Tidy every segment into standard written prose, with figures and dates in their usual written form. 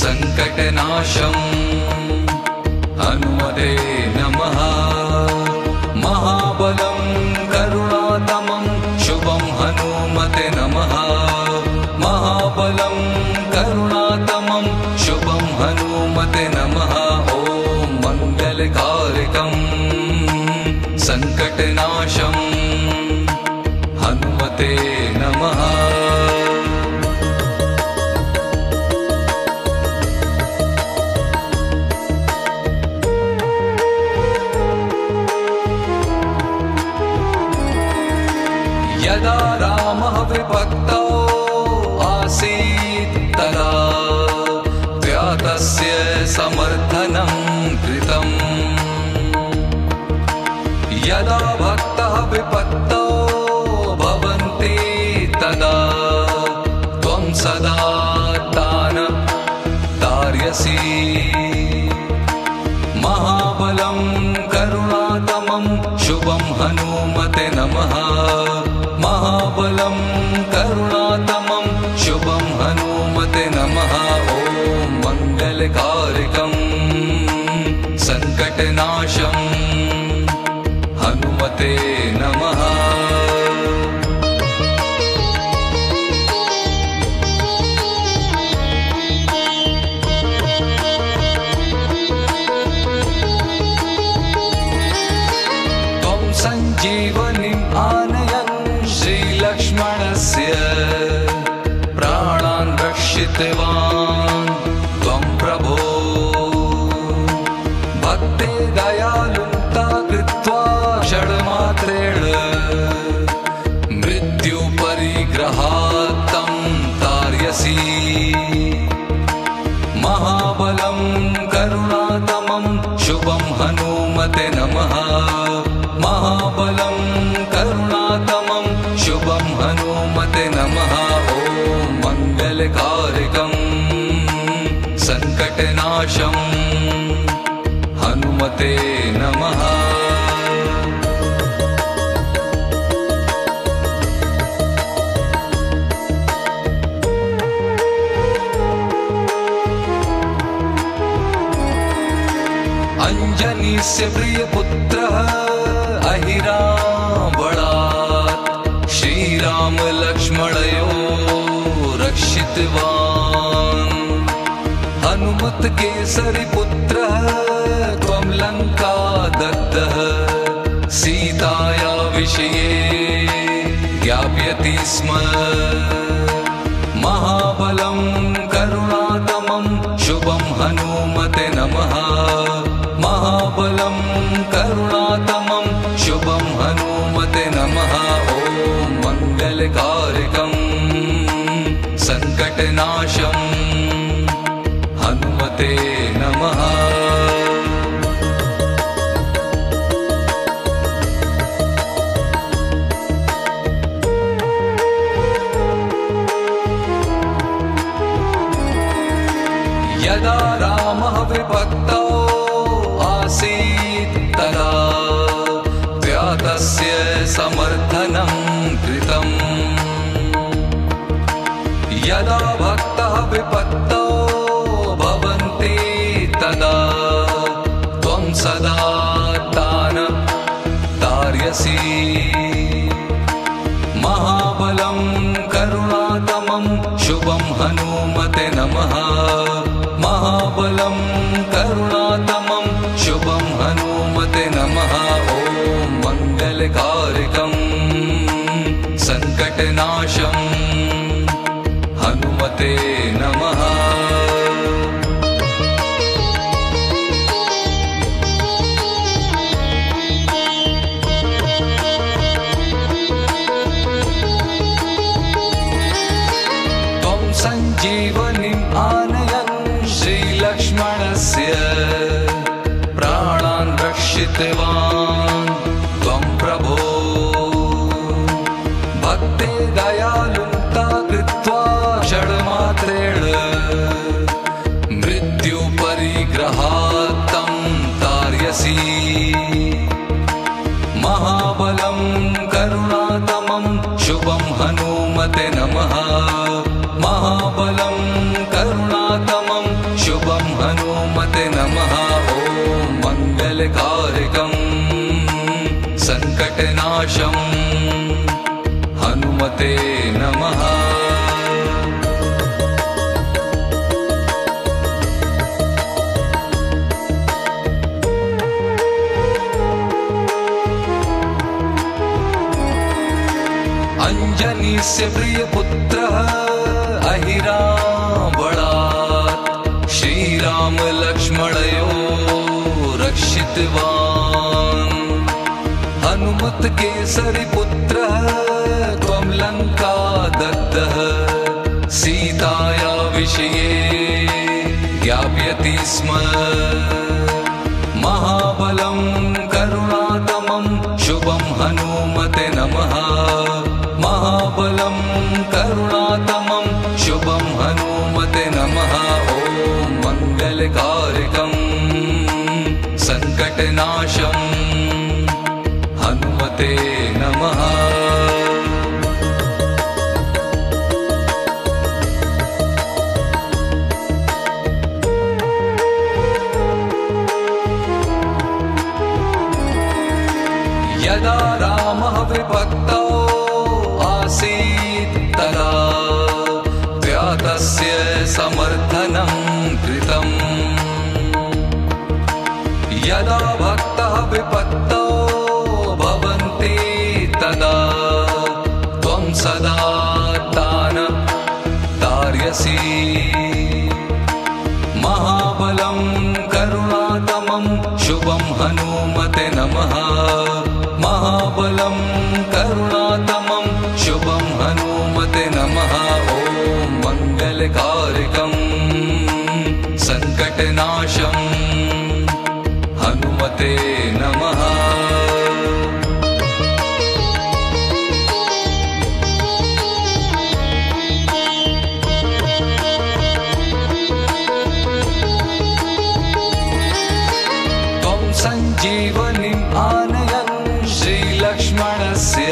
संकटनाशम् हनुमते नमः। महाबलं करुणातमं शुभं हनुमते नमः। महाबलं करुणातमं शुभं हनुमते नमः। ॐ मङ्गलकारकं संकटनाशं हनुमते नमः। यदा रामः विभक्तो आसीत् तदा त्वया तस्य समर्थनं कृतम्। यदा भक्तः विपत्तौ भवन्ति तदा त्वं सदा तान् तारयसि। महाबलं करुणातमं शुभं हनुमते नमः। महाबलं करुणातमं शुभं हनुमते नमः। ॐ मङ्गलकारकं संकटनाशं हनुमते नमः। त्वं सञ्जीवनीम् आनयन् श्रीलक्ष्मणस्य प्राणान् रक्षितवान् त्वं प्रभो। भक्ते दयालुता कृत्वा क्षणमात्रेण मृत्युपरिग्रहात् तं तारयसि। महाबलं करुणातमं शुभं हनुमते नमः। महाबलं करुणातमं शुभं हनुमते नमः। ॐ मङ्गलकारकं संकटनाशं हनुमते नमः। अंजनीस्य प्रियपुत्रः अहिरावणात् श्रीराम लक्ष्मणयोः रक्षितवान्। हनुमत केसरी पुत्रः त्वं लङ्का दग्धः सीताया विषये ज्ञापयति स्म। महाबलं करुणातमं शुभं हनुमते नमः। महाबलं करुणातमं शुभं हनुमते नमः। ॐ मङ्गलकारकं संकटनाशं हनुमते नमः। यदा रामः विभक्तो आसीत् तदा त्वया तस्य समर्थनं कृतम्। यदा भक्तः विपत्तौ भवन्ति तदा त्वं सदा तान् तारयसि। महाबलं करुणातमं शुभं हनुमते नमः। महाबलं करुणातमं शुभं हनुमते नमः। ॐ मङ्गलकारकं संकटनाशं हनुमते नमः। त्वं सञ्जीवनीम् आनयन् श्रीलक्ष्मणस्य प्राणान् रक्षितवान् त्वं प्रभो। भक्ते दयालुता कृत्वा क्षणमात्रेण मृत्युपरिग्रहात् तं तारयसि। महाबलं करुणातमं शुभं हनुमते नमः। महाबलं करुणातमं अंजनीस्य प्रियपुत्रः अहिरावणात् श्रीराम लक्ष्मणयोः रक्षितवान्। हनुमत केसरी पुत्रः त्वं लंका दग्धः सीताया विषये ज्ञापयति स्म। महाबलं करुणातमं शुभं हनुमते नमः। महाबलं करुणातमं शुभं हनुमते नमः। ॐ मङ्गलकारकं संकटनाशं हनुमते नमः। यदा रामः विभक्तो आसीत् तदा व्यातस्य समर्थनं कृतम्। यदा भक्तः विपत्तौ भवन्ति तदा त्वं सदा तान् तारयसि। महाबलं करुणातमं शुभं हनुमते नमः। महाबलं करुणातमं शुभं हनुमते नमः। ॐ मङ्गलकारकं संकटनाशं हनुमते नमः। त्वं सञ्जीवनीम् आनयन् श्रीलक्ष्मणस्य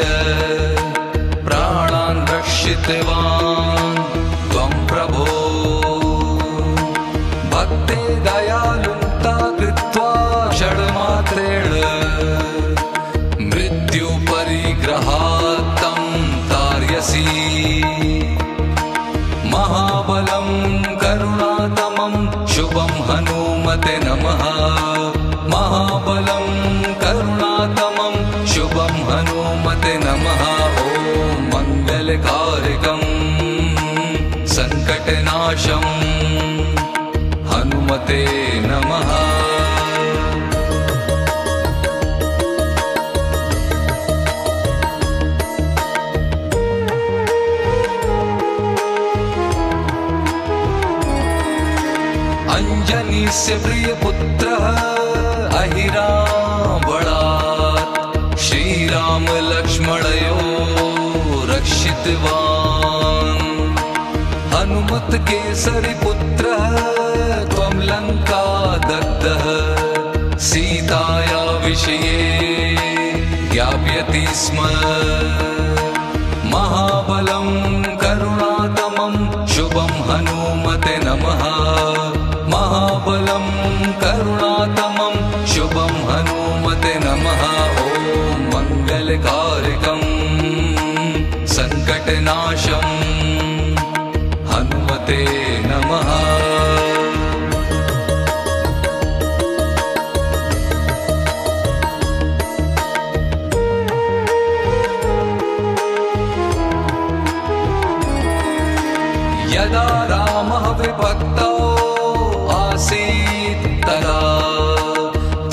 प्राणान् रक्षितवान् त्वं प्रभो। भक्ते दयालुता कृत्वा क्षणमात्रेण मृत्युपरिग्रहात् तं तारयसि। महाबलं करुणातमं शुभं हनुमते नमः। महाबलं करुणातमं शुभं हनुमते नमः। ॐ मङ्गलकारकं संकटनाशं हनुमते नमः। अंजनीस्य प्रियपुत्रः अहिरावणात् श्रीराम लक्ष्मणयोः रक्षितवान्। हनुमत केसरी पुत्रः त्वं लंका दग्धः सीताया विषये ज्ञापयति स्म। महाबलं करुणातमं शुभं हनुमते नमः। महाबलं करुणातमं शुभं हनुमते नमः। ॐ मङ्गलकारकं संकटनाशं हनुमते नमः। यदा रामः विभक्तो आसीत् तदा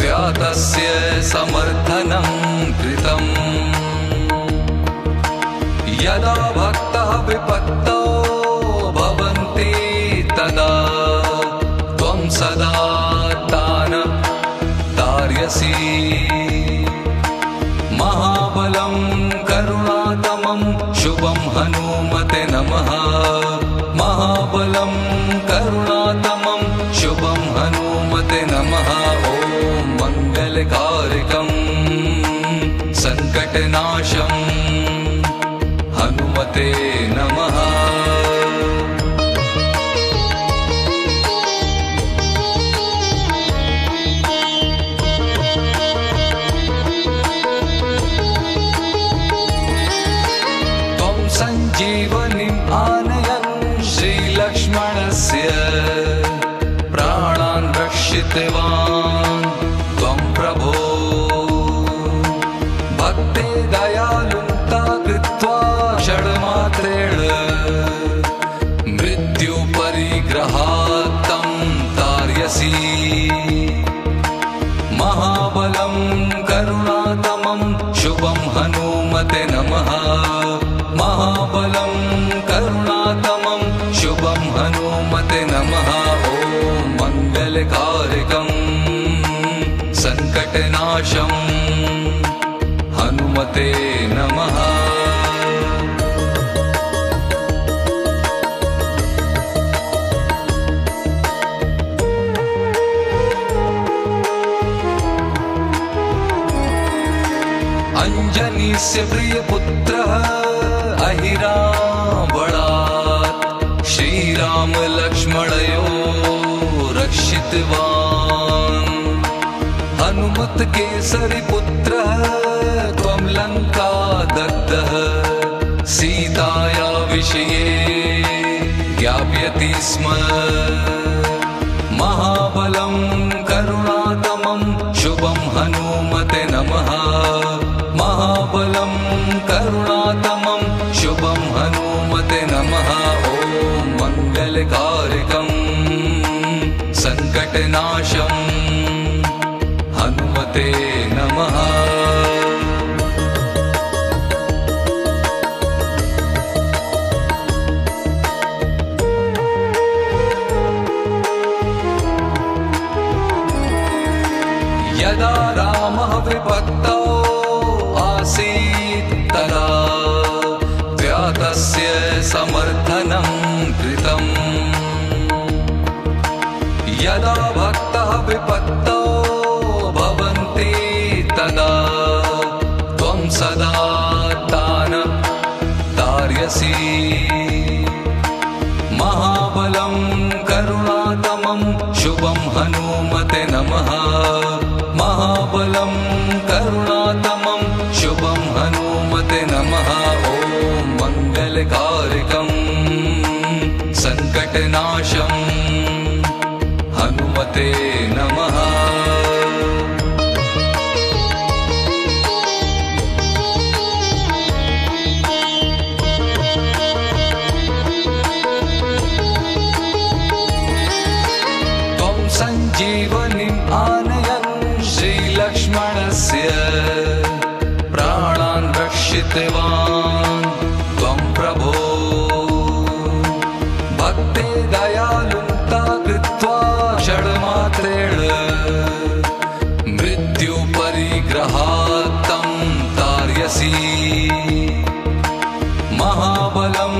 व्यातस्य समर्थनं कृतम्। यदा भक्तः विपत्तौ भवन्ति तदा त्वं सदा तान् तारयसि। महाबलं करुणातमं शुभं हनुमते नमः। महाबलं करुणातमं शुभं हनुमते नमः। ॐ मङ्गलकारकं संकटनाशं हनुमते नमः। त्वं सञ्जीवनीम् आनयन् श्रीलक्ष्मणस्य प्राणान् रक्षितवान् त्वं प्रभो। भक्ते दयालुता कृत्वा क्षणमात्रे सङ्कटनाशम् हनुमते नमः। अंजनीस्य प्रियपुत्रः अहिरावणात् श्रीराम लक्ष्मणयोः रक्षितवान्। हनुमत केसरी पुत्रः त्वं लङ्का दग्धः सीताया विषये ज्ञापयति स्म। महाबलं करुणातमं शुभं हनुमते नमः। महाबलं करुणातमं शुभं हनुमते नमः। ॐ मङ्गलकारकं सङ्कटनाशं हनुमते नमः। यदा रामः विभक्तौ आसीत् तदा व्यातस्य समर्थनं कृतम्। यदा भक्तः विपत्तौ भवन्ति तदा त्वं सदा तान् तारयसि। महाबलं करुणातमं शुभं हनुमते नमः। महाबलं करुणातमं शुभं हनुमते नमः। ॐ मङ्गलकारकं सङ्कटनाशं हनुमते नमः। त्वं सञ्जीवनीम् आनयन् श्रीलक्ष्मणस्य प्राणान् रक्षितवान् त्वं प्रभो। भक्ते दयालुता कृत्वा क्षणमात्रेण मृत्युपरिग्रहात् तं तारयसि। महाबलं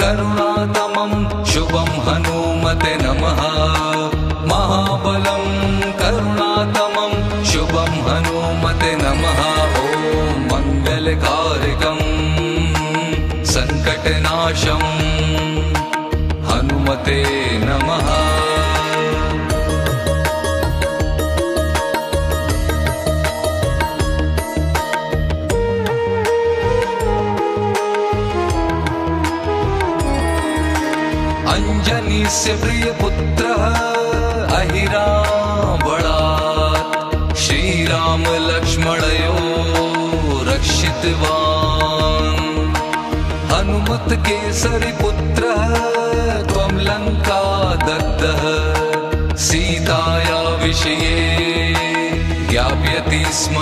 करुणातमं शुभं हनुमते नमः। महाबलं करुणातमं शुभं हनुमते नमः। ॐ मङ्गलकारकं सङ्कटनाशं हनुमते नमः। अंजनीस्य प्रियपुत्रः अहिरावणात् श्रीराम लक्ष्मणयोः रक्षितवान्। हनुमत केसरी पुत्रः त्वं लङ्का दग्धः सीताया विषये ज्ञापयति स्म।